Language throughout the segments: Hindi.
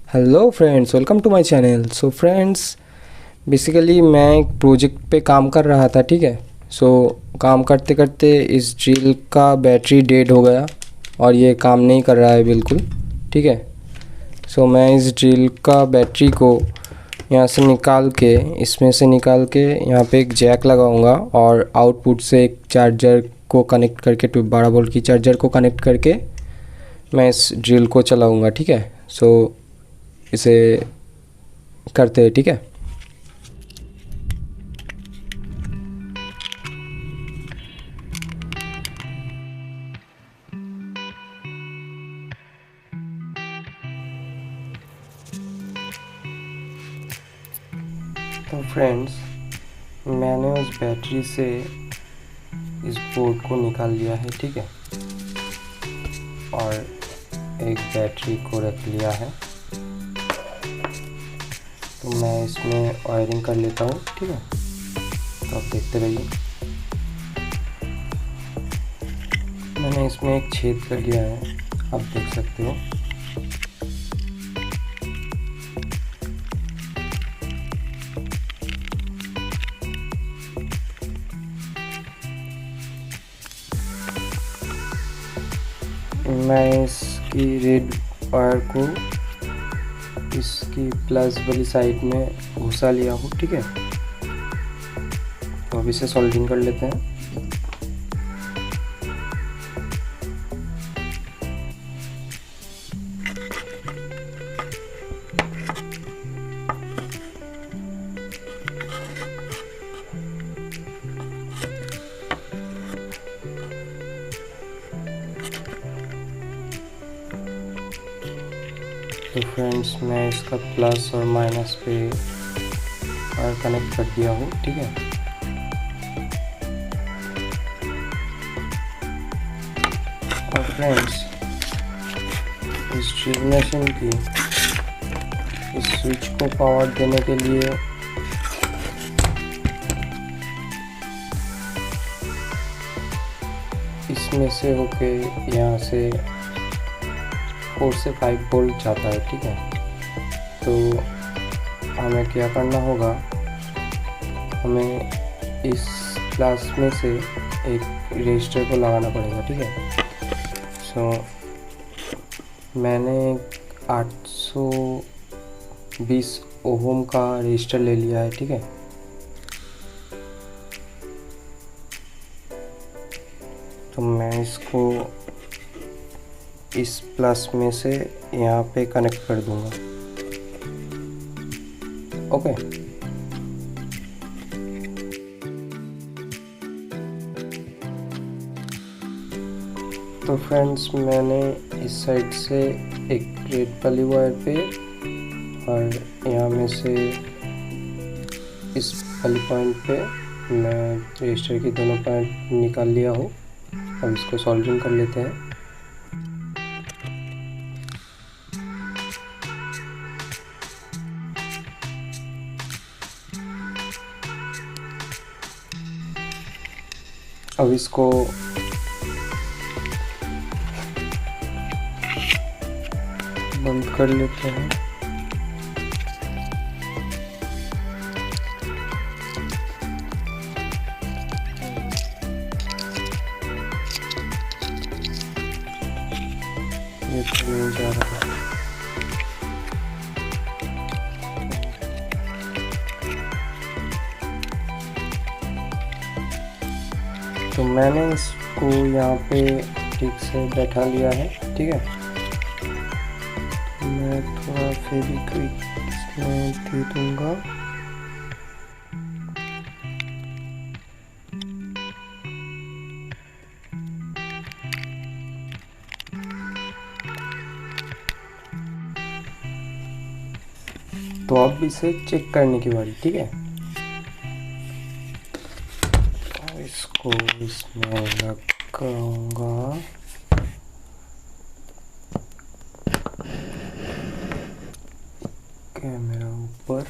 Hello friends, welcome to my channel. So friends, basically मैं एक प्रोजेक्ट पे काम कर रहा था, ठीक है। काम करते करते इस ड्रिल का बैटरी डेड हो गया और ये काम नहीं कर रहा है बिल्कुल, ठीक है। मैं इस ड्रिल का बैटरी को यहाँ से निकाल के, इसमें से निकाल के यहाँ पे एक जैक लगाऊंगा और आउटपुट से एक चार्जर को कनेक्ट करके 12 वोल्ट की चार्जर को कनेक्ट करके मैं इस ड्रिल को चलाऊंगा, ठीक है। इसे करते हैं, ठीक है। तो फ्रेंड्स, मैंने उस बैटरी से इस बोर्ड को निकाल लिया है, ठीक है, और एक बैटरी को रख लिया है। तो मैं इसमें वायरिंग कर लेता हूँ, ठीक है। तो आप देखते रहिए। मैंने इसमें एक छेद कर लिया है, आप देख सकते हो। मैं इसकी रेड वायर को इसकी प्लस वाली साइड में घुसा लिया हूँ, ठीक है। तो अब इसे सोल्डरिंग कर लेते हैं। तो फ्रेंड्स, मैं इसका प्लस और माइनस पे वायर कनेक्ट कर दिया हूँ, ठीक है। और फ्रेंड्स, इस ड्रिल मशीन की इस स्विच को पावर देने के लिए इसमें से होके यहाँ से 4 से 5 वोल्ट जाता है, ठीक है। तो हमें क्या करना होगा, हमें इस क्लास में से एक रजिस्टर को लगाना पड़ेगा, ठीक है। मैंने 820 ओम का रजिस्टर ले लिया है, ठीक है। तो मैं इसको इस प्लस में से यहाँ पे कनेक्ट कर दूंगा, ओके। तो फ्रेंड्स, मैंने इस साइड से एक रेड वाली वायर पे और यहाँ में से इस वाली पॉइंट पे मैं रजिस्टर की दोनों पॉइंट निकाल लिया हूँ। अब इसको सोल्डरिंग कर लेते हैं। अब इसको बंद कर लेते हैं। ये तो नहीं जा रहा। तो मैंने इसको यहाँ पे ठीक से बैठा लिया है, ठीक है। मैं थोड़ा फेविक्विक इसमें दे दूँगा। तो अब इसे चेक करने की बारी, ठीक है। इसको इसमें लगाऊंगा। कैमरा ऊपर।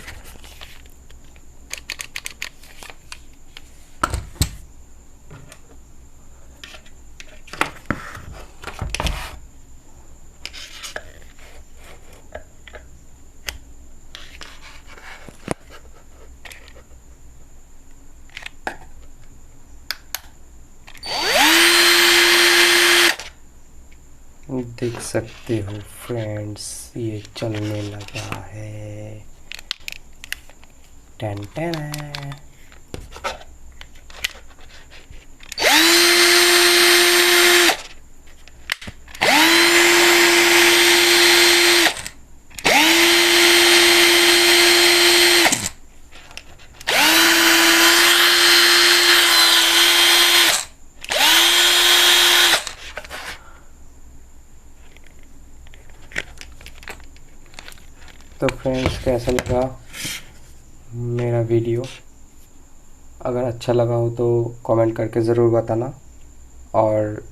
सकते हो फ्रेंड्स, ये चलने लगा है। Ton ton. तो फ्रेंड्स, कैसा लगा मेरा वीडियो? अगर अच्छा लगा हो तो कमेंट करके ज़रूर बताना, और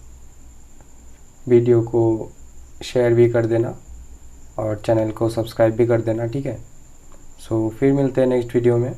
वीडियो को शेयर भी कर देना, और चैनल को सब्सक्राइब भी कर देना, ठीक है। सो फिर मिलते हैं नेक्स्ट वीडियो में।